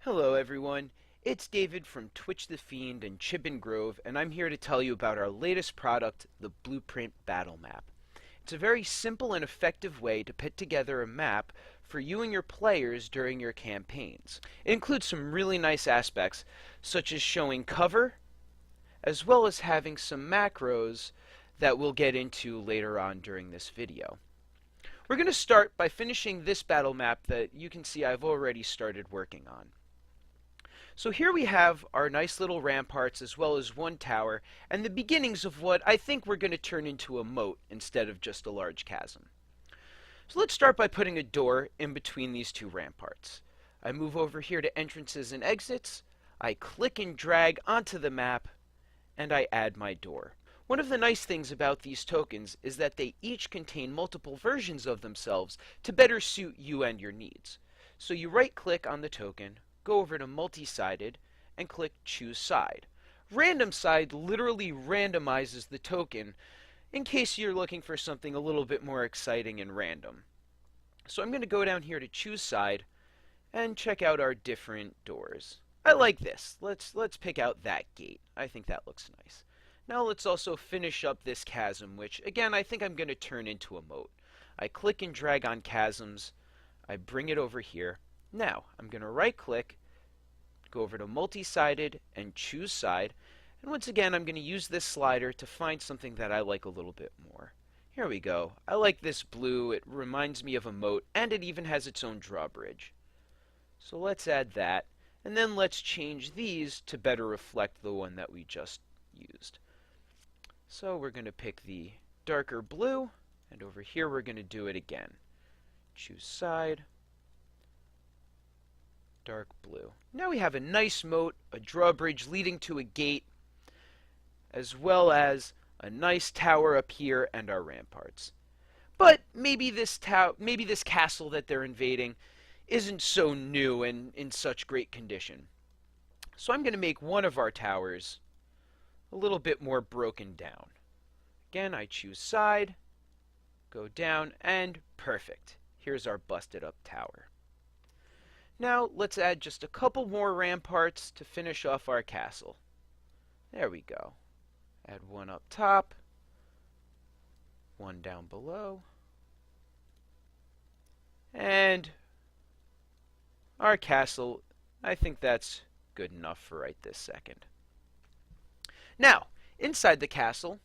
Hello everyone, it's David from Twitch the Fiend and Chip Grove, and I'm here to tell you about our latest product, the Blueprint Battle Map. It's a very simple and effective way to put together a map for you and your players during your campaigns. It includes some really nice aspects, such as showing cover, as well as having some macros that we'll get into later on during this video. We're going to start by finishing this battle map that you can see I've already started working on. So here we have our nice little ramparts as well as one tower and the beginnings of what I think we're going to turn into a moat instead of just a large chasm. So let's start by putting a door in between these two ramparts. I move over here to entrances and exits, I click and drag onto the map, and I add my door. One of the nice things about these tokens is that they each contain multiple versions of themselves to better suit you and your needs. So you right click on the token, go over to multi-sided, and click choose side. Random side literally randomizes the token in case you're looking for something a little bit more exciting and random. So I'm going to go down here to choose side and check out our different doors. I like this. Let's pick out that gate. I think that looks nice. Now let's also finish up this chasm, which again I think I'm going to turn into a moat. I click and drag on chasms, I bring it over here. Now I'm going to right click, go over to multi-sided and choose side, and once again I'm going to use this slider to find something that I like a little bit more. Here we go. I like this blue. It reminds me of a moat, and it even has its own drawbridge. So let's add that, and then let's change these to better reflect the one that we just used. So we're going to pick the darker blue, and over here we're going to do it again. Choose side, dark blue. Now we have a nice moat, a drawbridge leading to a gate, as well as a nice tower up here and our ramparts. But maybe this castle that they're invading isn't so new and in such great condition. So I'm going to make one of our towers a little bit more broken down. Again, I choose side, go down, and perfect. Here's our busted up tower. Now let's add just a couple more ramparts to finish off our castle. There we go. Add one up top, one down below, and our castle, I think that's good enough for right this second. Now, inside the castle,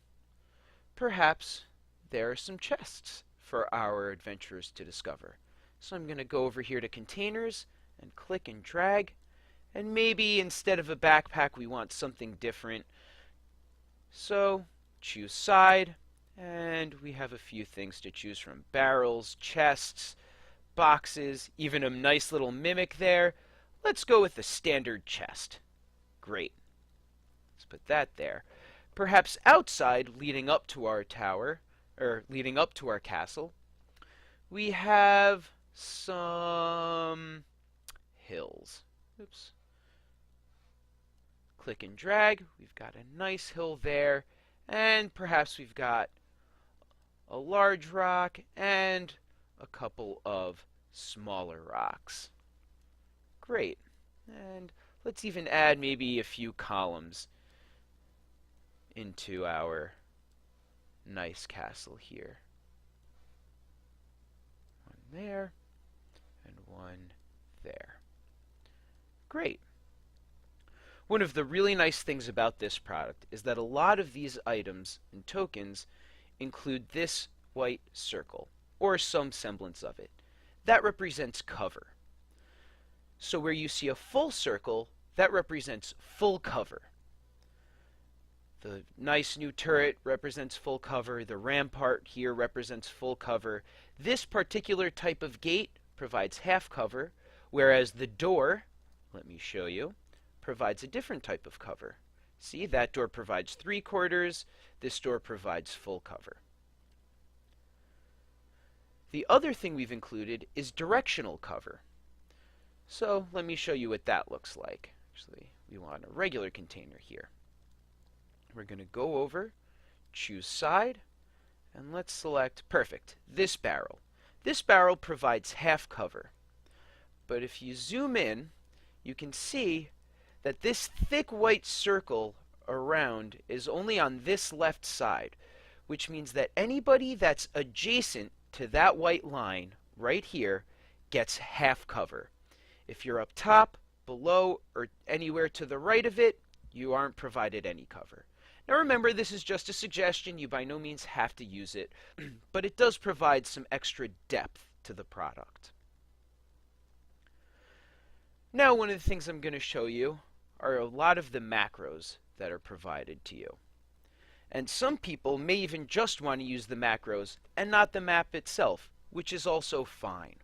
perhaps there are some chests for our adventurers to discover. So I'm going to go over here to containers and click and drag, and maybe instead of a backpack we want something different. So choose side, and we have a few things to choose from: barrels, chests, boxes, even a nice little mimic there. Let's go with the standard chest. Great. Let's put that there. Perhaps outside, leading up to our tower, or leading up to our castle, we have some hills. Oops. Click and drag. We've got a nice hill there, and perhaps we've got a large rock and a couple of smaller rocks. Great. And let's even add maybe a few columns into our nice castle here. One there, and one there. Great. One of the really nice things about this product is that a lot of these items and tokens include this white circle, or some semblance of it. That represents cover. So where you see a full circle, that represents full cover. The nice new turret represents full cover. The rampart here represents full cover. This particular type of gate provides half cover, whereas the door, let me show you, provides a different type of cover. See, that door provides 3/4. This door provides full cover. The other thing we've included is directional cover. So let me show you what that looks like. Actually, we want a regular container here. We're going to go over, choose side, and let's select, perfect, this barrel. This barrel provides half cover. But if you zoom in, you can see that this thick white circle around is only on this left side, which means that anybody that's adjacent to that white line right here gets half cover. If you're up top, below, or anywhere to the right of it, you aren't provided any cover. Now remember, this is just a suggestion. You by no means have to use it, but it does provide some extra depth to the product. Now, one of the things I'm going to show you are a lot of the macros that are provided to you. And some people may even just want to use the macros and not the map itself, which is also fine.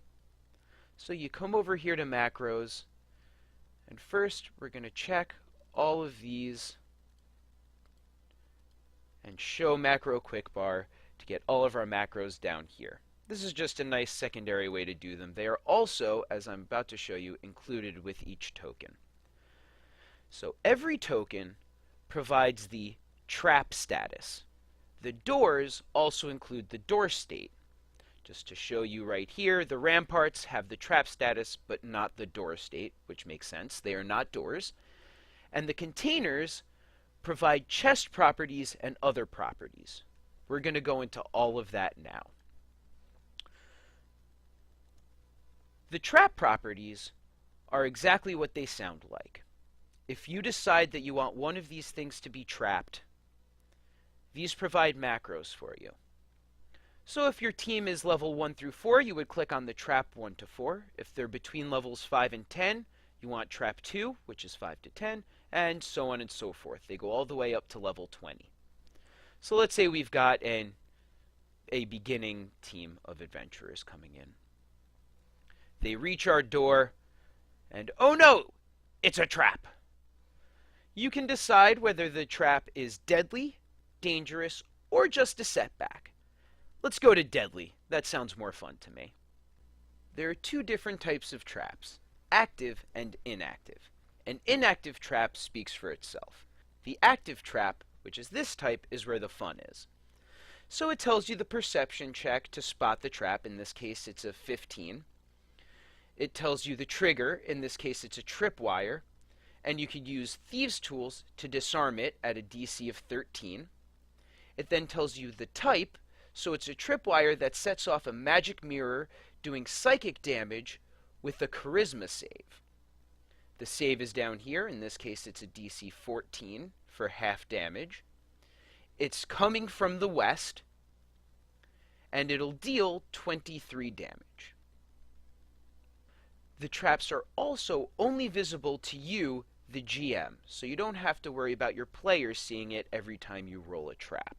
So you come over here to macros, and first we're going to check all of these and show macro quick bar to get all of our macros down here. This is just a nice secondary way to do them. They are also, as I'm about to show you, included with each token. So every token provides the trap status. The doors also include the door state. Just to show you right here, the ramparts have the trap status but not the door state, which makes sense. They are not doors. And the containers provide chest properties and other properties. We're going to go into all of that now. The trap properties are exactly what they sound like. If you decide that you want one of these things to be trapped, these provide macros for you. So if your team is level 1 through 4, you would click on the trap 1 to 4. If they're between levels 5 and 10, you want trap 2, which is 5 to 10, and so on and so forth. They go all the way up to level 20. So let's say we've got a beginning team of adventurers coming in. They reach our door, and oh no, it's a trap. You can decide whether the trap is deadly, dangerous, or just a setback. Let's go to deadly. That sounds more fun to me. There are two different types of traps, active and inactive. An inactive trap speaks for itself. The active trap, which is this type, is where the fun is. So it tells you the perception check to spot the trap. In this case, it's a 15. It tells you the trigger. In this case, it's a tripwire. And you could use Thieves' Tools to disarm it at a DC of 13. It then tells you the type, so it's a tripwire that sets off a magic mirror doing psychic damage with a charisma save. The save is down here. In this case, it's a DC 14 for half damage. It's coming from the west, and it'll deal 23 damage. The traps are also only visible to you, the GM, so you don't have to worry about your players seeing it every time you roll a trap.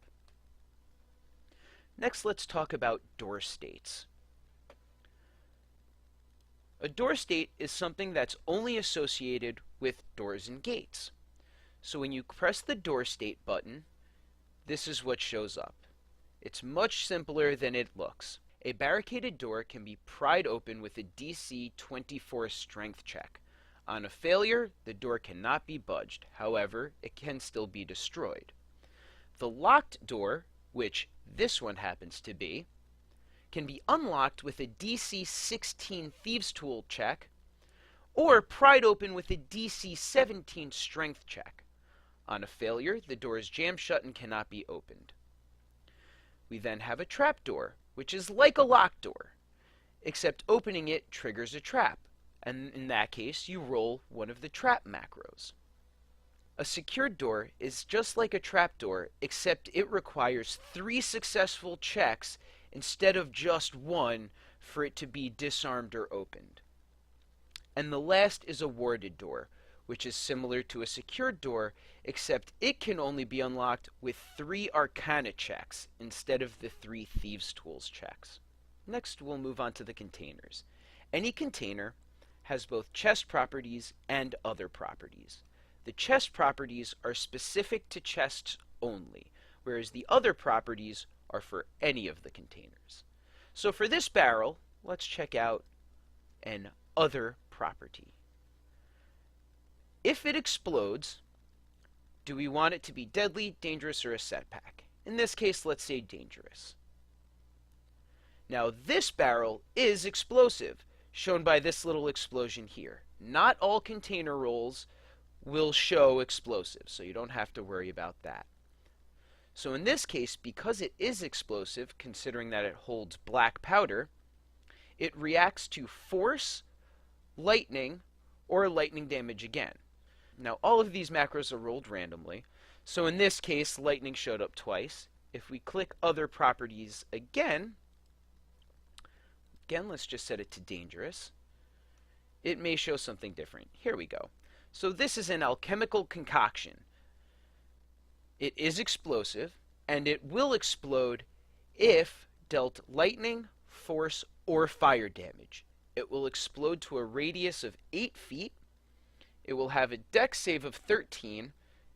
Next, let's talk about door states. A door state is something that's only associated with doors and gates. So when you press the door state button, this is what shows up. It's much simpler than it looks. A barricaded door can be pried open with a DC 24 strength check. On a failure, the door cannot be budged. However, it can still be destroyed. The locked door, which this one happens to be, can be unlocked with a DC 16 Thieves' Tool check, or pried open with a DC 17 strength check. On a failure, the door is jammed shut and cannot be opened. We then have a trap door, which is like a locked door, except opening it triggers a trap, and in that case, you roll one of the trap macros. A secured door is just like a trap door, except it requires 3 successful checks instead of just 1 for it to be disarmed or opened. And the last is a warded door, which is similar to a secured door, except it can only be unlocked with 3 Arcana checks instead of the 3 Thieves' Tools checks. Next, we'll move on to the containers. Any container has both chest properties and other properties. The chest properties are specific to chests only, whereas the other properties are for any of the containers. So for this barrel, let's check out an other property. If it explodes, do we want it to be deadly, dangerous, or a setback? In this case, let's say dangerous. Now this barrel is explosive, shown by this little explosion here. Not all container rolls will show explosives, so you don't have to worry about that. So in this case, because it is explosive, considering that it holds black powder, it reacts to force, lightning, or lightning damage again. Now all of these macros are rolled randomly, so in this case lightning showed up twice. If we click other properties again, let's just set it to dangerous, it may show something different. Here we go. So this is an alchemical concoction. It is explosive, and it will explode if dealt lightning, force, or fire damage. It will explode to a radius of 8 feet. It will have a dex save of 13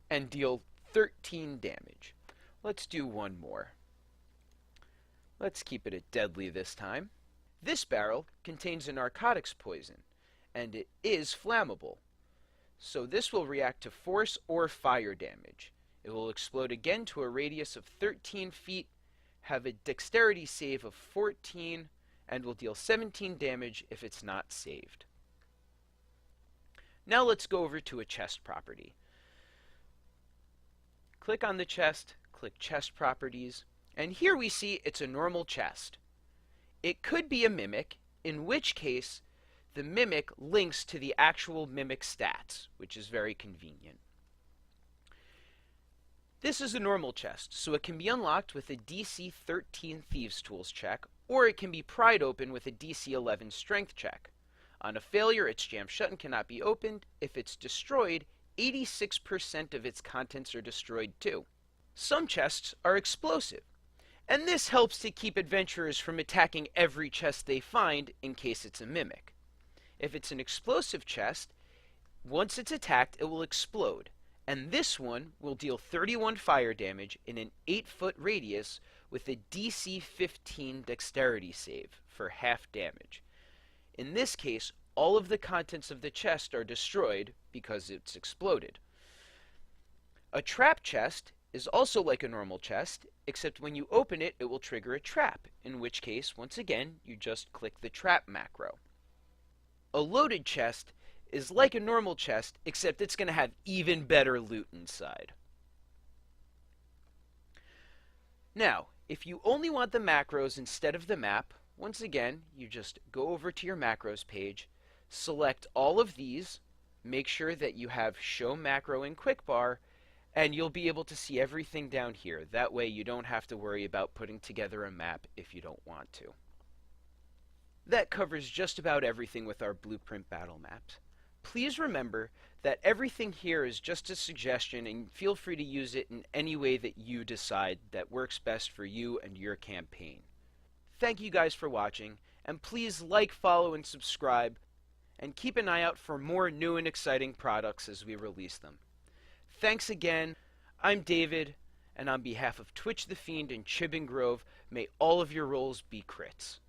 and deal 13 damage. Let's do one more. Let's keep it at deadly this time. This barrel contains a narcotics poison, and it is flammable. So this will react to force or fire damage. It will explode again to a radius of 13 feet, have a dexterity save of 14, and will deal 17 damage if it's not saved. Now let's go over to a chest property. Click on the chest, click chest properties, and here we see it's a normal chest. It could be a mimic, in which case the mimic links to the actual mimic stats, which is very convenient. This is a normal chest, so it can be unlocked with a DC 13 Thieves' Tools check, or it can be pried open with a DC 11 Strength check. On a failure, it's jammed shut and cannot be opened. If it's destroyed, 86% of its contents are destroyed too. Some chests are explosive, and this helps to keep adventurers from attacking every chest they find in case it's a mimic. If it's an explosive chest, once it's attacked, it will explode, and this one will deal 31 fire damage in an 8-foot radius with a DC 15 dexterity save for half damage. In this case, all of the contents of the chest are destroyed because it's exploded. A trap chest is also like a normal chest, except when you open it, it will trigger a trap, in which case, once again, you just click the trap macro. A loaded chest is like a normal chest, except it's going to have even better loot inside. Now, if you only want the macros instead of the map, once again, you just go over to your macros page, select all of these, make sure that you have Show Macro in Quickbar, and you'll be able to see everything down here. That way you don't have to worry about putting together a map if you don't want to. That covers just about everything with our Blueprint battle maps. Please remember that everything here is just a suggestion, and feel free to use it in any way that you decide that works best for you and your campaign. Thank you guys for watching, and please like, follow, and subscribe, and keep an eye out for more new and exciting products as we release them. Thanks again. I'm David, and on behalf of Twitch the Fiend and Chib and Grove, may all of your rolls be crits.